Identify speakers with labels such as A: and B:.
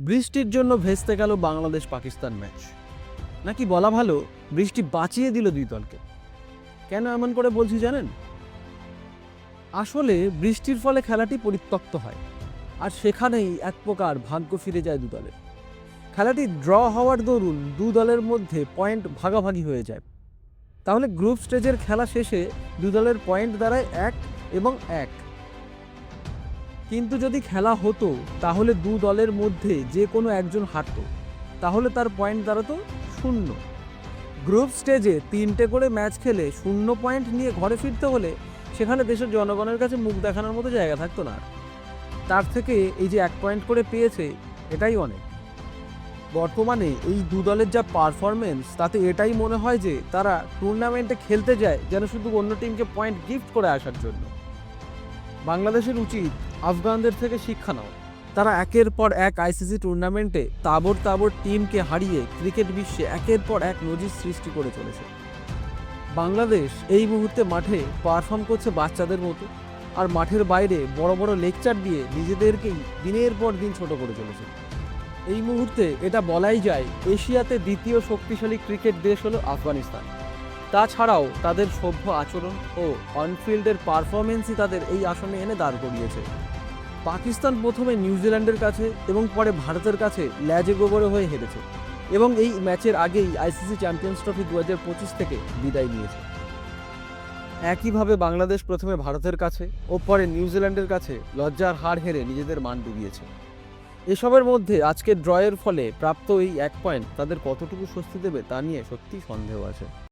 A: বৃষ্টির জন্য ভেস্তে গেল বাংলাদেশ পাকিস্তান ম্যাচ, নাকি বলা ভালো বৃষ্টি বাঁচিয়ে দিল দুই দলকে। কেন এমন করে বলছি জানেন? আসলে বৃষ্টির ফলে খেলাটি পরিত্যক্ত হয়, আর সেখানেই এক প্রকার ভাগ্য ফিরে যায় দু দলের। খেলাটি ড্র হওয়ার দরুন দু দলের মধ্যে পয়েন্ট ভাগাভাগি হয়ে যায়। তাহলে গ্রুপ স্টেজের খেলা শেষে দু দলের পয়েন্ট দাঁড়ায় 1 এবং 1। কিন্তু যদি খেলা হতো তাহলে দু দলের মধ্যে যে কোনো একজন হারত, তাহলে তার পয়েন্ট দাঁড়াতো 0। গ্রুপ স্টেজে 3টে করে ম্যাচ খেলে 0 পয়েন্ট নিয়ে ঘরে ফিরতে হলে সেখানে দেশের জনগণের কাছে মুখ দেখানোর মতো জায়গা থাকতো না। তার থেকে এই যে 1 পয়েন্ট করে পেয়েছে, এটাই অনেক। বর্তমানে এই দু দলের যা পারফরমেন্স, তাতে এটাই মনে হয় যে তারা টুর্নামেন্টে খেলতে যায় যেন শুধু অন্য টিমকে পয়েন্ট গিফট করে আসার জন্য। বাংলাদেশের উচিত আফগানদের থেকে শিক্ষা নাও। তারা একের পর এক আইসিসি টুর্নামেন্টে তাবড় তাবড় টিমকে হারিয়ে ক্রিকেট বিশ্বে একের পর এক নজির সৃষ্টি করে চলেছে। বাংলাদেশ এই মুহূর্তে মাঠে পারফর্ম করছে বাচ্চাদের মতো, আর মাঠের বাইরে বড় বড় লেকচার দিয়ে নিজেদেরকেই দিনের পর দিন ছোট করে চলেছে। এই মুহূর্তে এটা বলাই যায় এশিয়াতে দ্বিতীয় শক্তিশালী ক্রিকেট দেশ হলো আফগানিস্তান। তাছাড়াও তাদের সভ্য আচরণ ও অনফিল্ডের পারফরমেন্সই তাদের এই আসনে এনে দাঁড় করিয়েছে। পাকিস্তান প্রথমে নিউজিল্যান্ডের কাছে এবং পরে ভারতের কাছে ল্যাজে গোবরে হয়ে হেরেছে, এবং এই ম্যাচের আগেই আইসিসি চ্যাম্পিয়ন্স ট্রফি 2025 থেকে বিদায় নিয়েছে। একইভাবে বাংলাদেশ প্রথমে ভারতের কাছে ও পরে নিউজিল্যান্ডের কাছে লজ্জার হার হেরে নিজেদের মান ডুবিয়েছে। এসবের মধ্যে আজকের ড্রয়ের ফলে প্রাপ্ত এই 1 পয়েন্ট তাদের কতটুকু স্বস্তি দেবে তা নিয়ে সত্যিই সন্দেহ আছে।